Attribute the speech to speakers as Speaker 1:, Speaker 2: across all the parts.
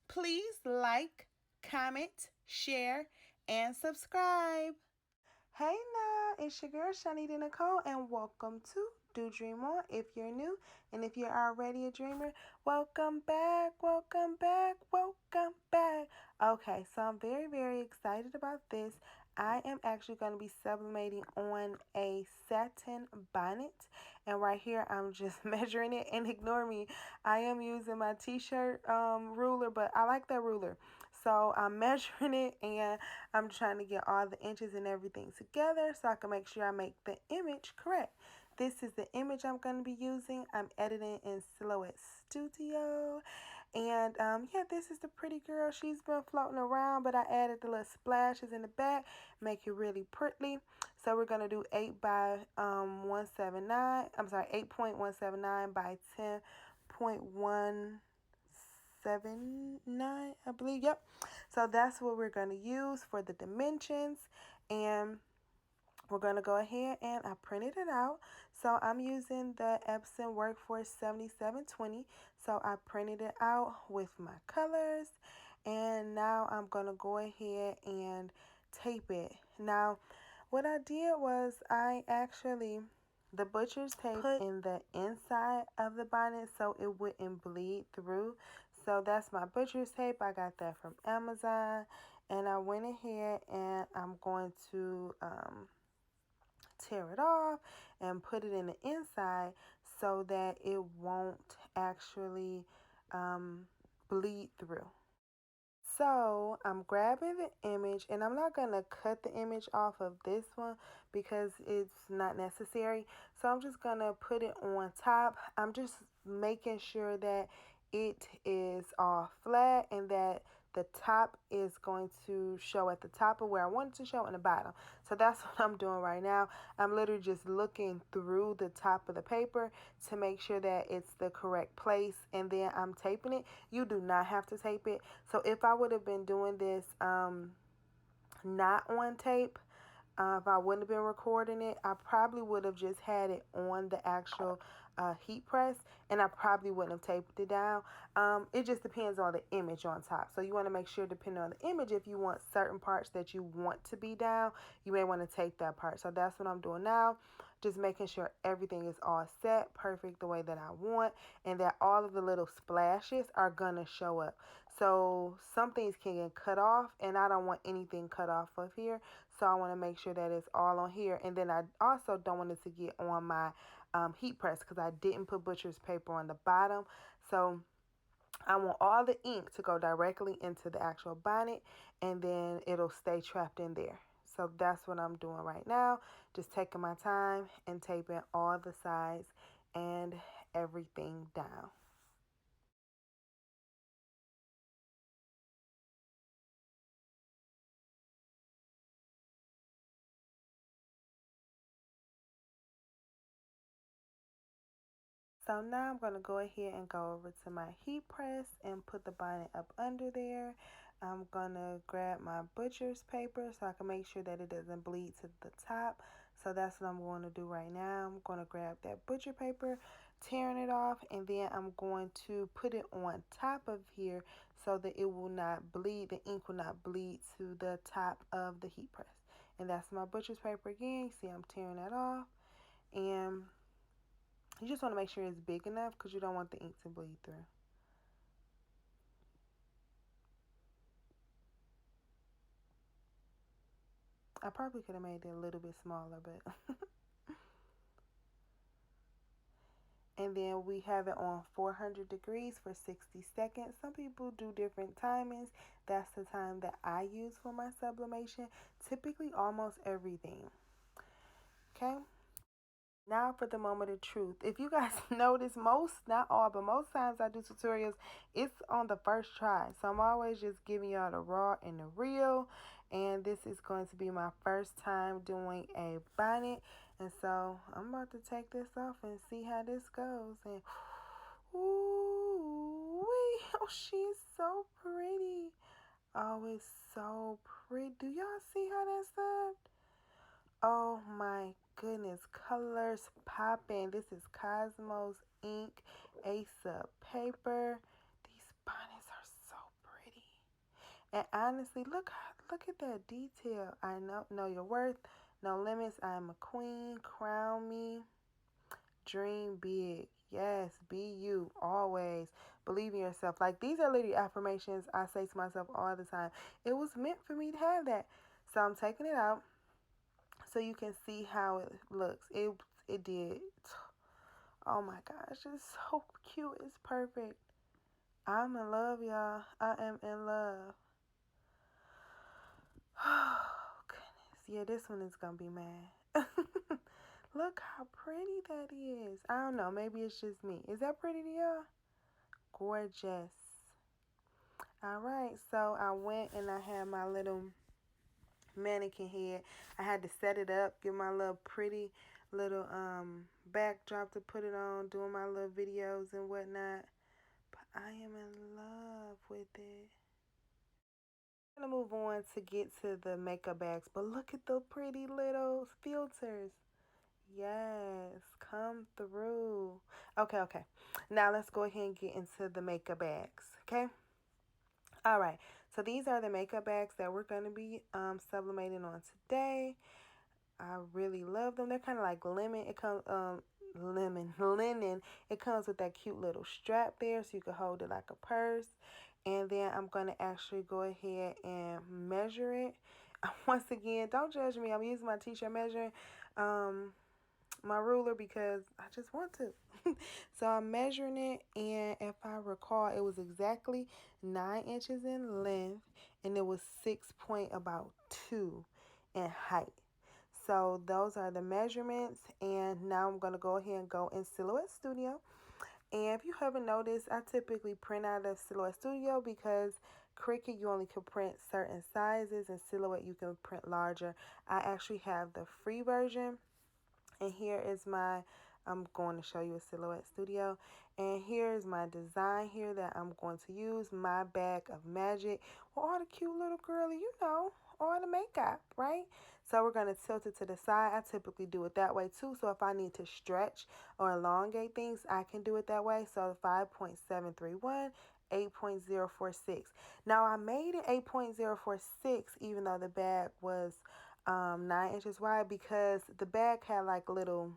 Speaker 1: Please like, comment, share, and subscribe. Hey now, it's your girl ChonitaNicole, and welcome to Do Dream On. If you're new, and if you're already a dreamer, welcome back, welcome back, welcome back. Okay, so I'm very, very excited about this. I am actually going to be sublimating on a satin bonnet, and right here I'm just measuring it, and ignore me, I am using my t-shirt ruler, but I like that ruler, so I'm measuring it and I'm trying to get all the inches and everything together so I can make sure I make the image correct. This is the image I'm going to be using. I'm editing in Silhouette Studio. And yeah, this is the pretty girl. She's been floating around, but I added the little splashes in the back, make it really pretty. So we're going to do 8 by 179. I'm sorry, 8.179 by 10.179, I believe. Yep. So that's what we're going to use for the dimensions. And we're going to go ahead and I printed it out. So I'm using the Epson Workforce 7720. So I printed it out with my colors. And now I'm going to go ahead and tape it. Now, what I did was I actually, the butcher's tape put in the inside of the bonnet so it wouldn't bleed through. So that's my butcher's tape. I got that from Amazon. And I went ahead and I'm going to tear it off and put it in the inside so that it won't actually bleed through. So I'm grabbing the image, and I'm not going to cut the image off of this one because it's not necessary. So I'm just going to put it on top. I'm just making sure that it is all flat and that the top is going to show at the top of where I want it to show in the bottom. So that's what I'm doing right now. I'm literally just looking through the top of the paper to make sure that it's the correct place, and then I'm taping it. You do not have to tape it. So if I would have been doing this not on tape, if I wouldn't have been recording it, I probably would have just had it on the actual heat press, and I probably wouldn't have taped it down. It just depends on the image on top. So you want to make sure, depending on the image, if you want certain parts that you want to be down, you may want to tape that part. So that's what I'm doing now. Just making sure everything is all set perfect the way that I want, and that all of the little splashes are going to show up. So some things can get cut off, and I don't want anything cut off of here. So I want to make sure that it's all on here. And then I also don't want it to get on my heat press because I didn't put butcher's paper on the bottom. So I want all the ink to go directly into the actual bonnet, and then it'll stay trapped in there. So that's what I'm doing right now. Just taking my time and taping all the sides and everything down. So now I'm going to go ahead and go over to my heat press and put the bonnet up under there. I'm going to grab my butcher's paper so I can make sure that it doesn't bleed to the top. So that's what I'm going to do right now. I'm going to grab that butcher paper, tearing it off, and then I'm going to put it on top of here so that it will not bleed. The ink will not bleed to the top of the heat press. And that's my butcher's paper again. You see I'm tearing that off. And you just want to make sure it's big enough because you don't want the ink to bleed through. I probably could have made it a little bit smaller, but and then we have it on 400 degrees for 60 seconds. Some people do different timings. That's the time that I use for my sublimation. Typically almost everything. Okay. Now for the moment of truth. If you guys notice, most, not all, but most times I do tutorials, it's on the first try. So I'm always just giving y'all the raw and the real. And this is going to be my first time doing a bonnet. And so I'm about to take this off and see how this goes. And ooh, oh, she's so pretty. Oh, it's so pretty. Do y'all see how that's up? Oh my goodness, colors popping. This is Cosmos ink, Ace of paper. These bonnets are so pretty. And honestly, look at that detail. I know your worth, no limits. I am a queen. Crown me. Dream big. Yes, be you always. Believe in yourself. Like, these are literally affirmations I say to myself all the time. It was meant for me to have that. So I'm taking it out so you can see how it looks. It did. Oh my gosh, it's so cute. It's perfect. I'm in love, y'all. I am in love. Oh, goodness. Yeah, this one is going to be mad. Look how pretty that is. I don't know. Maybe it's just me. Is that pretty to y'all? Gorgeous. All right. So I went and I had my little mannequin head. I had to set it up, get my little pretty little backdrop to put it on, doing my little videos and whatnot. But I am in love with it. I'm gonna move on to get to the makeup bags, but look at the pretty little filters. Yes, come through. Okay. Now let's go ahead and get into the makeup bags, okay? All right, so these are the makeup bags that we're going to be sublimating on today. I really love them. They're kind of like lemon. It comes linen. It comes with that cute little strap there, so you can hold it like a purse. And then I'm gonna actually go ahead and measure it. Once again, don't judge me. I'm using my t-shirt measuring my ruler because I just want to. So I'm measuring it, and if I recall, it was exactly 9 inches in length, and it was 6.2 in height. So those are the measurements, and now I'm going to go ahead and go in Silhouette Studio. And if you haven't noticed, I typically print out of Silhouette Studio because Cricut, you only can print certain sizes, and Silhouette, you can print larger. I actually have the free version, and here is my, I'm going to show you a Silhouette Studio, and here is my design here that I'm going to use, my bag of magic, with all the cute little girly, all the makeup, right? So we're going to tilt it to the side. I typically do it that way too, so if I need to stretch or elongate things, I can do it that way. So 5.731, 8.046. Now I made it 8.046 even though the bag was 9 inches wide, because the bag had like little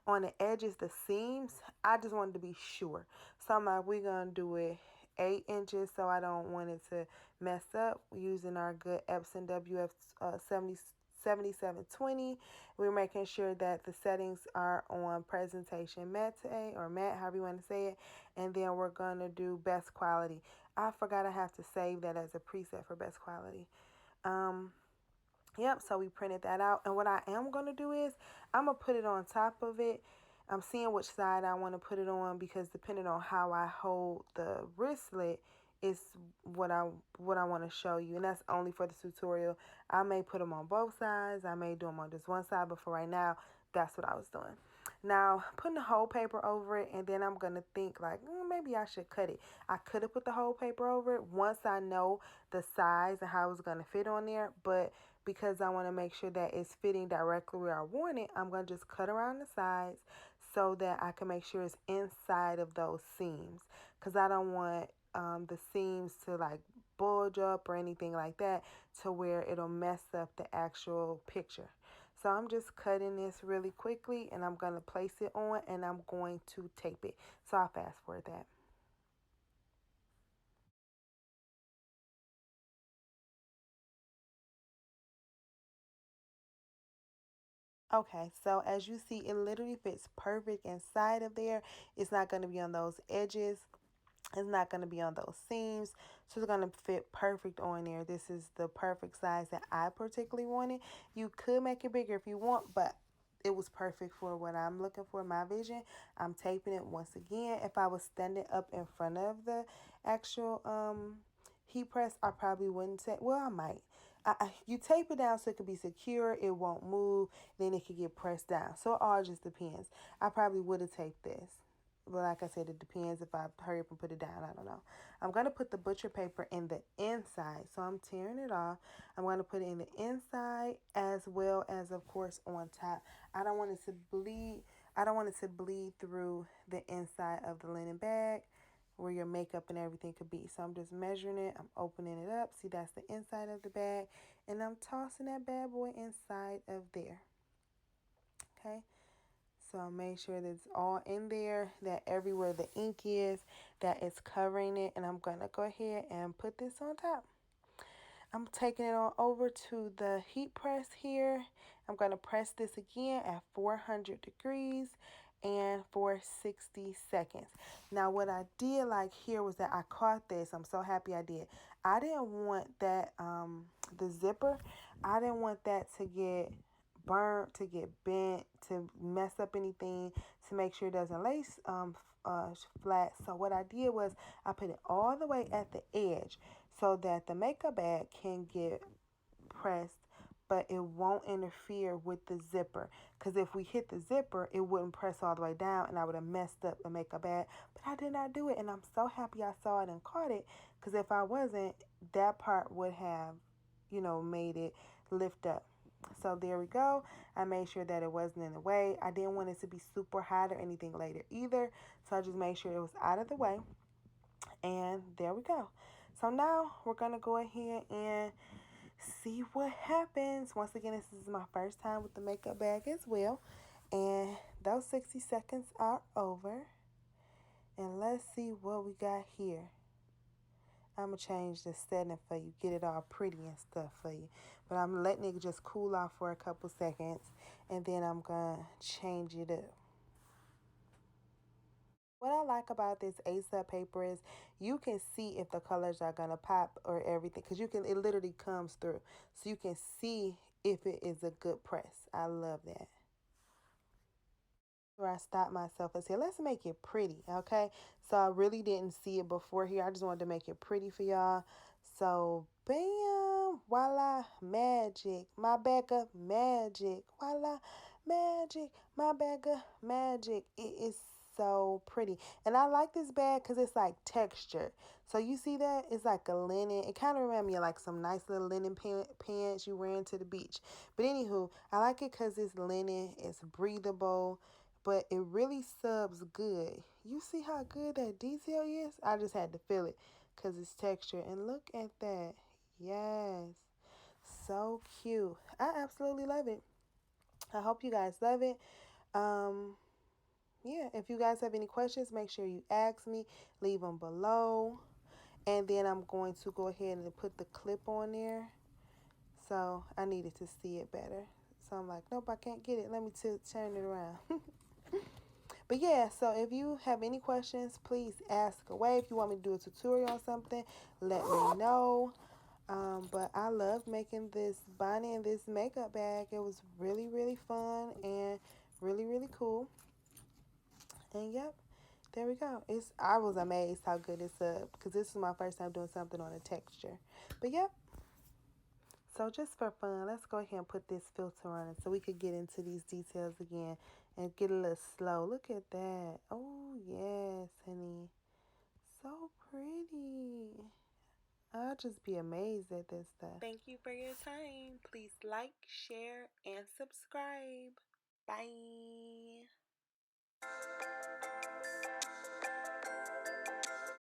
Speaker 1: on the edges, the seams. I just wanted to be sure, so I'm like, we're gonna do it 8 inches, so I don't want it to mess up. Using our good Epson WF 7720, we're making sure that the settings are on presentation matte or matte, however you want to say it, and then we're gonna do best quality. I forgot I have to save that as a preset for best quality. Yep, so we printed that out. And what I am going to do is I'm going to put it on top of it. I'm seeing which side I want to put it on, because depending on how I hold the wristlet is what I want to show you. And that's only for the tutorial. I may put them on both sides. I may do them on just one side. But for right now, that's what I was doing. Now, putting the whole paper over it, and then I'm going to think like, maybe I should cut it. I could have put the whole paper over it once I know the size and how it's going to fit on there. But because I want to make sure that it's fitting directly where I want it, I'm going to just cut around the sides so that I can make sure it's inside of those seams. Because I don't want the seams to like bulge up or anything like that to where it'll mess up the actual picture. So I'm just cutting this really quickly, and I'm going to place it on, and I'm going to tape it. So I'll fast forward that. Okay, so as you see, it literally fits perfect inside of there. It's not going to be on those edges. It's not going to be on those seams. So it's going to fit perfect on there. This is the perfect size that I particularly wanted. You could make it bigger if you want, but it was perfect for what I'm looking for, my vision. I'm taping it once again. If I was standing up in front of the actual heat press, I probably wouldn't tape. Well, I might. You tape it down so it could be secure. It won't move. Then it could get pressed down. So it all just depends. I probably would have taped this. But like I said, it depends if I hurry up and put it down. I don't know. I'm going to put the butcher paper in the inside. So I'm tearing it off. I'm going to put it in the inside as well as, of course, on top. I don't want it to bleed. I don't want it to bleed through the inside of the linen bag. where your makeup and everything could be. So I'm just measuring it. I'm opening it up. See, that's the inside of the bag. And I'm tossing that bad boy inside of there. Okay. So make sure that it's all in there, that everywhere the ink is, that it's covering it. And I'm going to go ahead and put this on top. I'm taking it on over to the heat press here. I'm going to press this again at 400 degrees and for 60 seconds. Now what I did like here was that I caught this. I'm so happy I did. I didn't want that, the zipper, I didn't want that to get burnt, to get bent, to mess up anything, to make sure it doesn't lay flat. So what I did was I put it all the way at the edge so that the makeup bag can get pressed, but it won't interfere with the zipper. Because if we hit the zipper, it wouldn't press all the way down and I would have messed up the makeup bag. But I did not do it, and I'm so happy I saw it and caught it, because if I wasn't, that part would have, you know, made it lift up. So there we go. I made sure that it wasn't in the way. I didn't want it to be super hot or anything later either. So I just made sure it was out of the way. And there we go. So now we're going to go ahead and see what happens. Once again, this is my first time with the makeup bag as well. And those 60 seconds are over. And let's see what we got here. I'm going to change the setting for you, get it all pretty and stuff for you. But I'm letting it just cool off for a couple seconds, and then I'm going to change it up. What I like about this A$AP paper is you can see if the colors are going to pop or everything, because it literally comes through. So you can see if it is a good press. I love that. Where I stopped myself and said, let's make it pretty, okay? So I really didn't see it before here. I just wanted to make it pretty for y'all. So, bam, voila, magic. My bag of magic. Voila, magic. My bag of magic. It is so pretty. And I like this bag because it's like texture. So you see that? It's like a linen. It kind of reminds me of like some nice little linen pants you wearing to the beach. But anywho, I like it because it's linen. It's breathable. But it really subs good. You see how good that detail is? I just had to feel it because it's texture. And look at that. Yes. So cute. I absolutely love it. I hope you guys love it. Yeah, if you guys have any questions, make sure you ask me. Leave them below. And then I'm going to go ahead and put the clip on there. So I needed to see it better. So I'm like, nope, I can't get it. Let me turn it around. But yeah, so if you have any questions, please ask away. If you want me to do a tutorial on something, let me know. But I love making this bonnet and this makeup bag. It was really, really fun and really, really cool. And yep, there we go. I was amazed how good it's up, because this is my first time doing something on a texture. But yep. So just for fun, let's go ahead and put this filter on it so we could get into these details again and get a little slow. Look at that. Oh, yes, honey. So pretty. I'll just be amazed at this stuff. Thank you for your time. Please like, share, and subscribe. Bye.